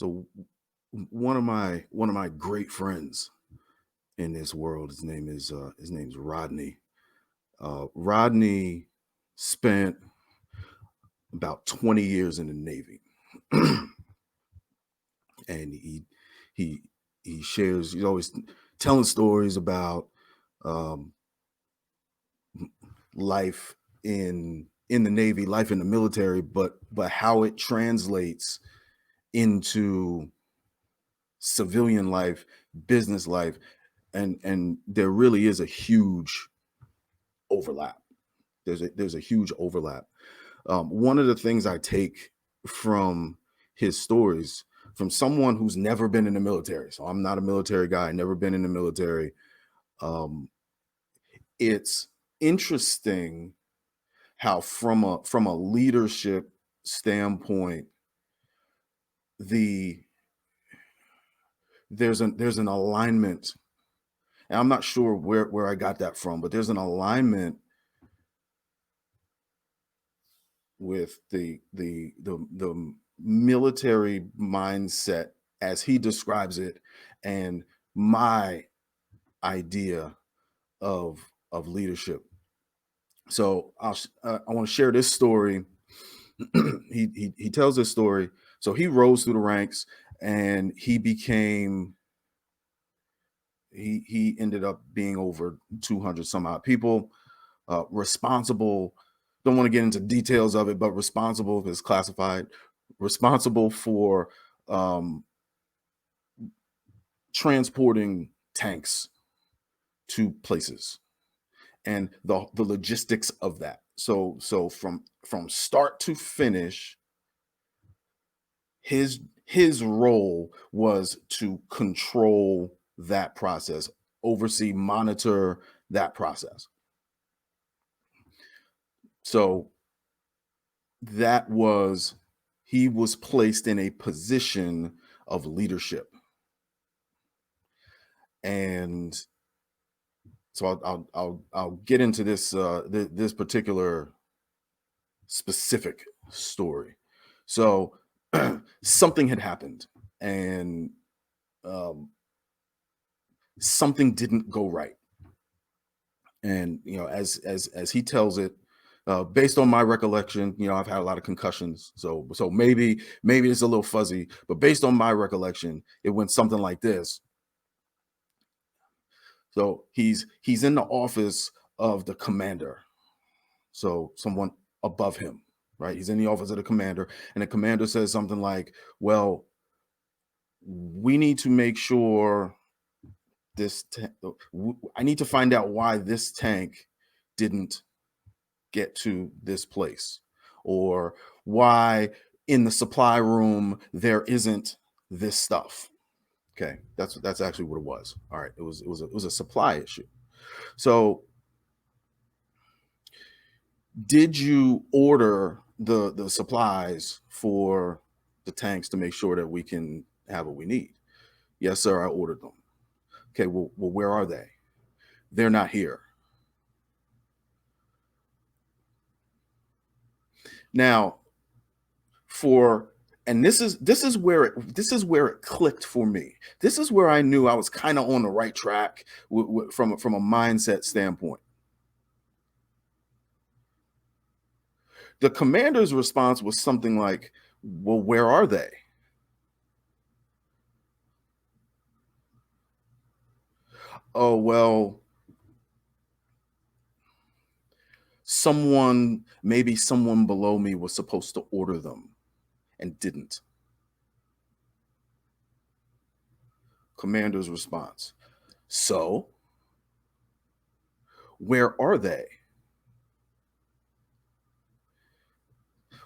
So one of my great friends in this world, his name's Rodney. Rodney spent about 20 years in the Navy. And he he's always telling stories about um, life in the Navy, life in the military, but how it translates into civilian life, business life, and there really is a huge overlap. There's a huge overlap. One of the things I take from his stories, from someone who's never been in the military, so I'm not a military guy, never been in the military. Um, it's interesting how from a leadership standpoint, the there's an alignment, and I'm not sure where I got that from, but there's an alignment with the military mindset as he describes it, and my idea of leadership. So I want to share this story. He tells this story. So he rose through the ranks, and he ended up being over 200 some odd people, responsible. Don't want to get into details of it, but responsible is classified. Responsible for um, transporting tanks to places and the logistics of that. So from start to finish, his role was to control that process, oversee, monitor that process. So that was he was placed in a position of leadership. And so I'll get into this particular specific story. So something had happened, and um, something didn't go right. And as he tells it, based on my recollection, I've had a lot of concussions, so maybe it's a little fuzzy, but based on my recollection, it went something like this. So he's in the office of the commander, so someone above him, right? He's in the office of the commander, and the commander says something like, "Well, we need to make sure I need to find out why this tank didn't get to this place, or why in the supply room there isn't this stuff." Okay, that's actually what it was. All right, it was a supply issue. So, did you order the supplies for the tanks to make sure that we can have what we need? Yes, sir, I ordered them. Okay, well, where are they? They're not here. Now, for and this is where it clicked for me. This is where I knew I was kind of on the right track from a mindset standpoint. The commander's response was something like, "Well, where are they?" "Oh, well, maybe someone below me was supposed to order them and didn't." Commander's response: "So, where are they?"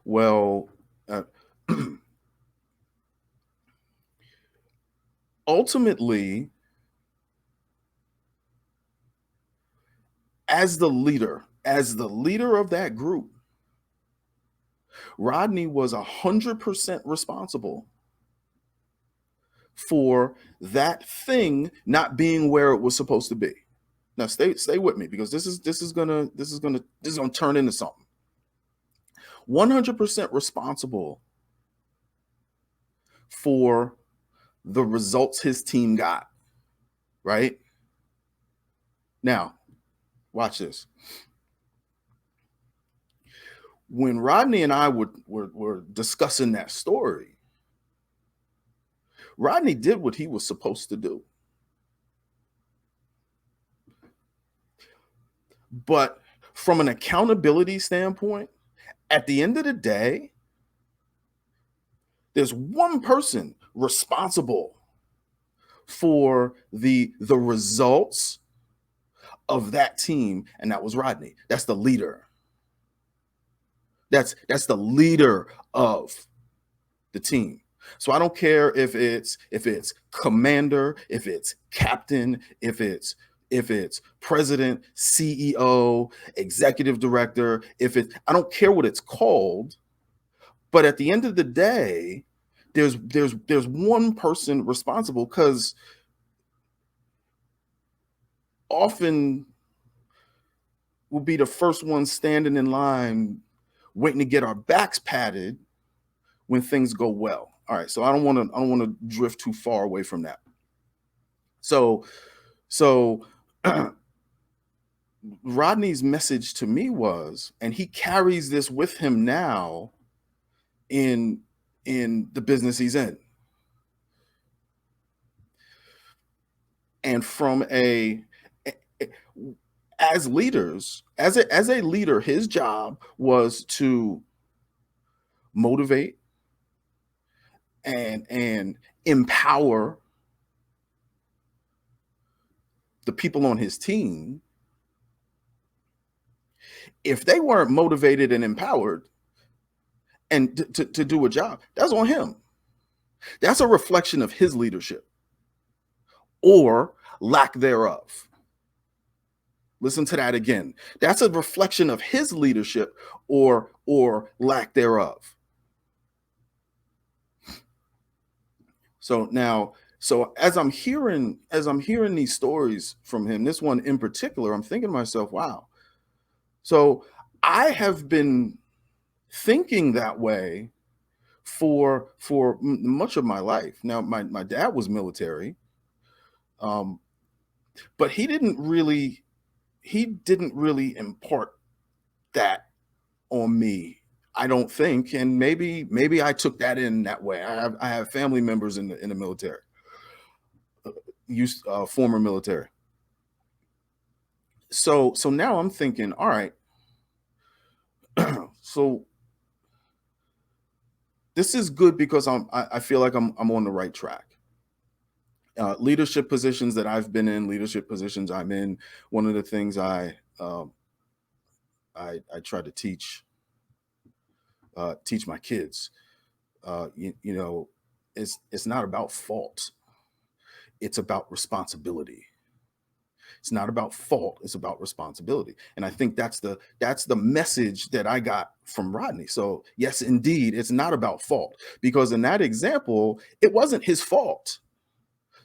Well, uh, ultimately, as the leader of that group, Rodney was 100% responsible for that thing not being where it was supposed to be. Now stay with me, because this is gonna turn into something. 100% responsible for the results his team got, right? Now, watch this. When Rodney and I were discussing that story, Rodney did what he was supposed to do. But from an accountability standpoint, at the end of the day, there's one person responsible for the results of that team, and that was Rodney. That's the leader. That's the leader of the team. So I don't care if it's commander, if it's captain, if it's president, CEO, executive director, if it I don't care what it's called, but at the end of the day, there's one person responsible, because often we'll be the first one standing in line waiting to get our backs patted when things go well. All right, so I don't want to drift too far away from that. So Rodney's message to me was, and he carries this with him now in the business he's in. And from as leaders, as a leader, his job was to motivate and empower the people on his team. If they weren't motivated and empowered and to do a job, that's on him. That's a reflection of his leadership or lack thereof. Listen to that again. That's a reflection of his leadership or lack thereof. So now, as I'm hearing these stories from him, this one in particular, I'm thinking to myself, wow. So I have been thinking that way for much of my life. Now, my dad was military, but he didn't really impart that on me, I don't think. And maybe I took that in that way. I have family members in the military, former military. So now I'm thinking, all right, so this is good because I feel like I'm on the right track. Leadership positions that I've been in, leadership positions I'm in. One of the things I try to teach my kids, it's not about fault. It's about responsibility. It's not about fault. It's about responsibility. And I think that's the message that I got from Rodney. So yes, indeed, it's not about fault, because in that example, it wasn't his fault.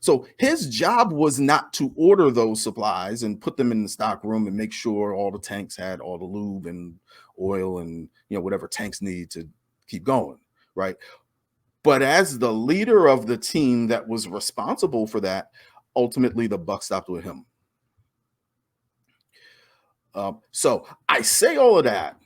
So his job was not to order those supplies and put them in the stock room and make sure all the tanks had all the lube and oil and whatever tanks need to keep going, right? But as the leader of the team that was responsible for that, ultimately the buck stopped with him. So I say all of that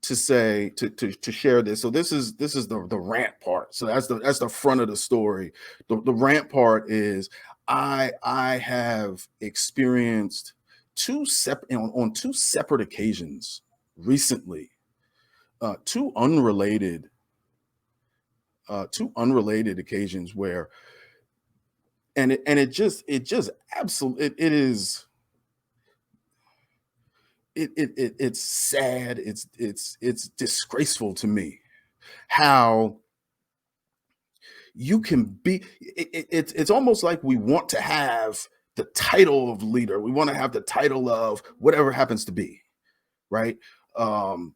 to say to share this. So this is the rant part. So that's the front of the story. The rant part is I have experienced on two separate occasions recently, two unrelated occasions where, and it just absolutely, it is. It's sad. It's disgraceful to me how you can be. It's almost like we want to have the title of leader. We want to have the title of whatever happens to be, right? I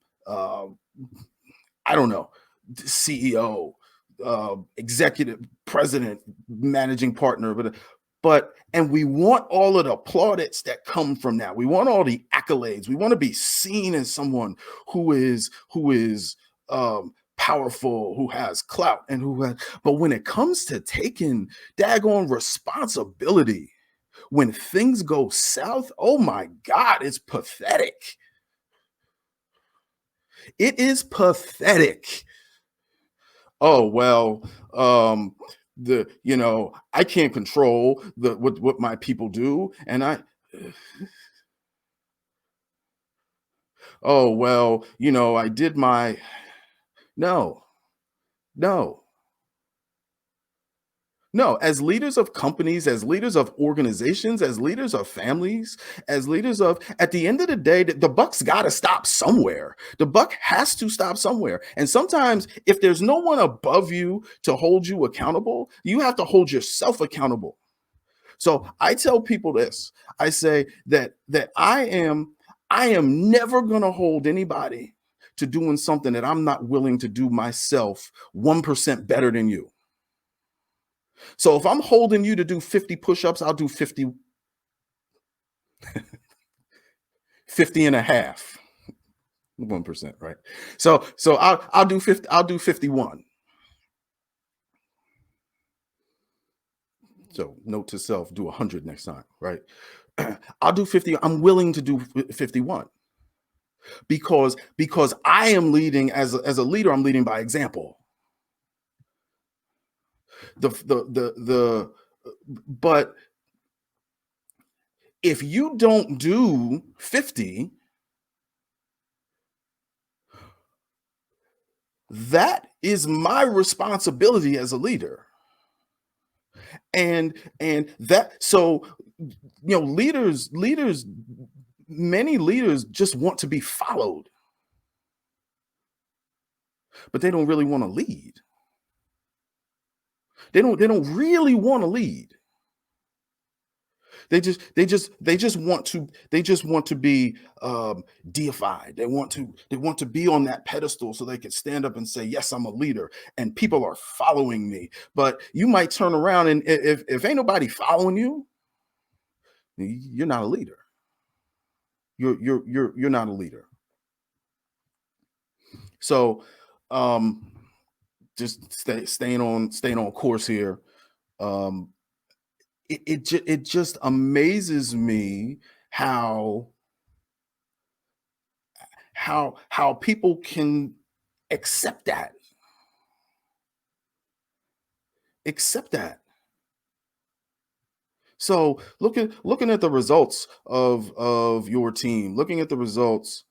don't know, CEO, executive, president, managing partner, and we want all of the plaudits that come from that. We want all the accolades. We want to be seen as someone who is powerful, who has clout, and who has, but when it comes to taking daggone responsibility, when things go south, oh my God, it's pathetic. It is pathetic. Oh well, the I can't control the what my people do, and I oh well, I did my no, no. No, as leaders of companies, as leaders of organizations, as leaders of families, as leaders of, at the end of the day, the buck's got to stop somewhere. The buck has to stop somewhere. And sometimes, if there's no one above you to hold you accountable, you have to hold yourself accountable. So I tell people this. I say that I am never going to hold anybody to doing something that I'm not willing to do myself 1% better than you. So if I'm holding you to do 50 push-ups, I'll do 50 and a half. 1%, right? So I'll do 50, I'll do 51. So note to self, do 100 next time, right? I'll do 50. I'm willing to do 51 because I am leading as a leader, I'm leading by example. The but if you don't do 50, that is my responsibility as a leader. And that, so leaders, many leaders just want to be followed, but they don't really want to lead. They don't really want to lead. They just want to be deified. They want to be on that pedestal so they can stand up and say, yes, I'm a leader and people are following me. But you might turn around, and if ain't nobody following you, you're not a leader. You're not a leader. So just staying on course here. um it just amazes me how people can accept that. So looking at the results of your team, looking at the results,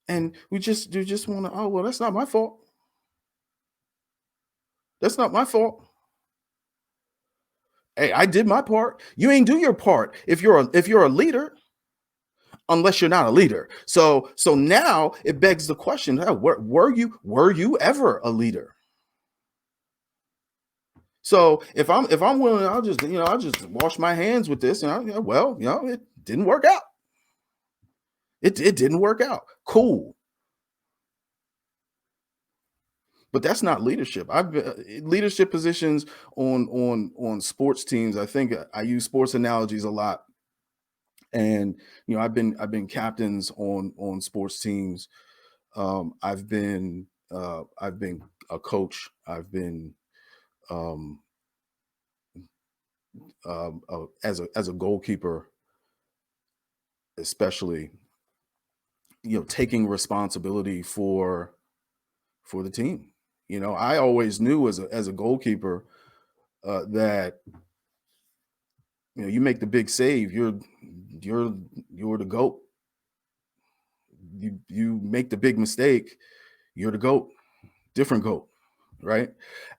and you just want to, oh well, that's not my fault. That's not my fault. Hey, I did my part. You ain't do your part if you're a leader, unless you're not a leader. So now it begs the question: were you ever a leader? So if I'm willing, I'll just wash my hands with this, and well, it didn't work out. It didn't work out. Cool. But that's not leadership. I've been leadership positions on sports teams. I think I use sports analogies a lot, and I've been captains on sports teams. I've been a coach. I've been um, as a goalkeeper, especially, taking responsibility for the team. I always knew as a goalkeeper, that you make the big save, you're the goat. You make the big mistake, you're the goat, different goat, right?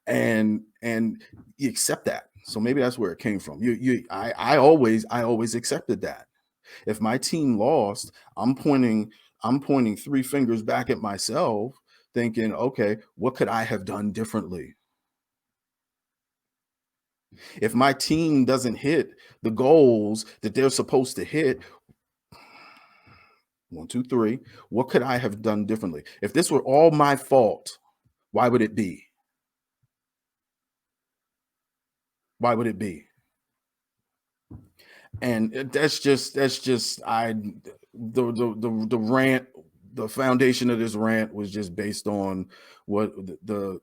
And you accept that. So maybe that's where it came from. I always accepted that. If my team lost, I'm pointing three fingers back at myself, thinking, okay, what could I have done differently? If my team doesn't hit the goals that they're supposed to hit, one, two, three, what could I have done differently? If this were all my fault, why would it be? Why would it be? And that's just I the rant the foundation of this rant was just based on what the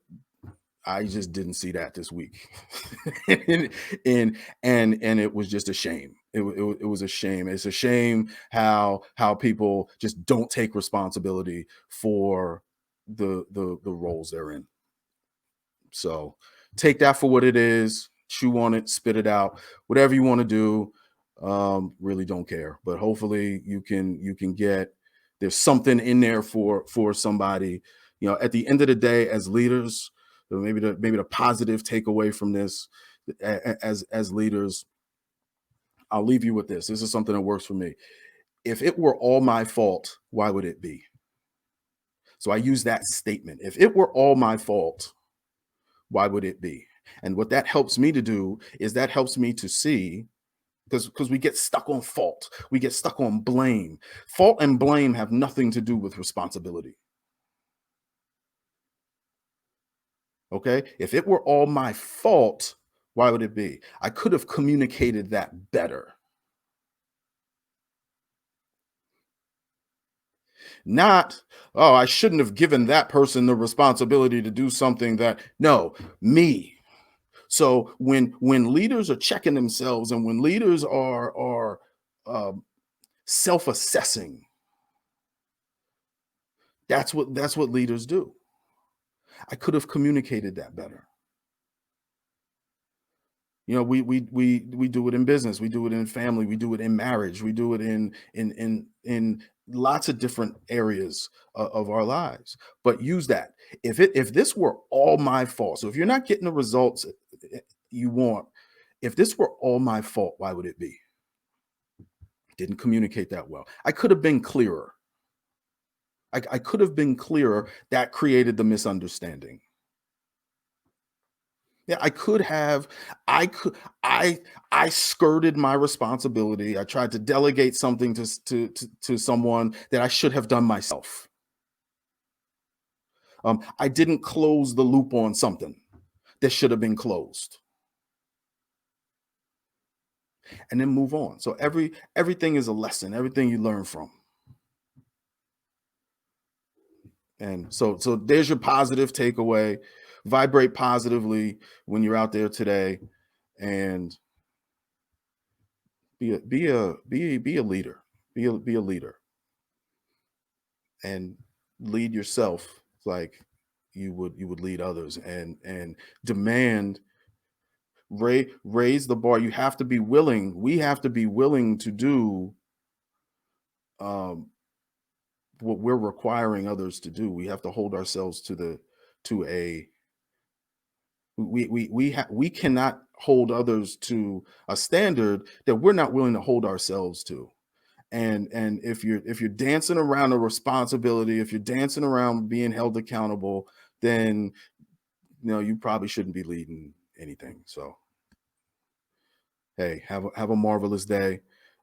I just didn't see that this week. and, and it was just a shame. It was a shame. It's a shame how people just don't take responsibility for the roles they're in. So take that for what it is, chew on it, spit it out, whatever you want to do. Really don't care. But hopefully you can get, there's something in there for somebody. At the end of the day, as leaders, maybe the positive takeaway from this, as leaders, I'll leave you with this. This is something that works for me. If it were all my fault, why would it be? So I use that statement. If it were all my fault, why would it be? And what that helps me to do is that helps me to see, because we get stuck on fault, we get stuck on blame. Fault and blame have nothing to do with responsibility. Okay, if it were all my fault, why would it be? I could have communicated that better. Not, oh, I shouldn't have given that person the responsibility to do something that, no, me. So when leaders are checking themselves, and when leaders are um, self-assessing, that's what leaders do. I could have communicated that better. We do it in business, we do it in family, we do it in marriage, we do it in lots of different areas of our lives. But use that. If this were all my fault, so if you're not getting the results you want, if this were all my fault, why would it be? Didn't communicate that well. I could have been clearer. I could have been clearer. That created the misunderstanding. Yeah, I could have. I could. I skirted my responsibility. I tried to delegate something to someone that I should have done myself. I didn't close the loop on something that should have been closed, and then move on. So everything is a lesson. Everything you learn from. And so there's your positive takeaway. Vibrate positively when you're out there today, and be a leader. Be a leader, and lead yourself like you would lead others, and demand, raise the bar. You have to be willing. We have to be willing to do um, what we're requiring others to do. We have to hold ourselves to a we cannot hold others to a standard that we're not willing to hold ourselves to. And if you're dancing around a responsibility, if you're dancing around being held accountable, then you probably shouldn't be leading anything. So hey, have a marvelous day.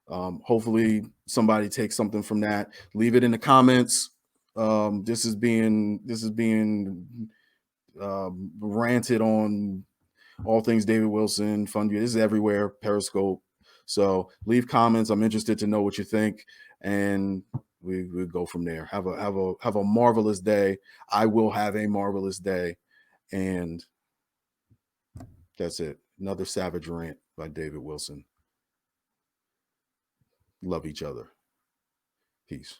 Hopefully somebody takes something from that. Leave it in the comments. This is being ranted on, all things David Wilson, Fund. This is everywhere, Periscope. So leave comments. I'm interested to know what you think, and we go from there. Have a marvelous day. I will have a marvelous day, and that's it. Another savage rant by David Wilson. Love each other. Peace.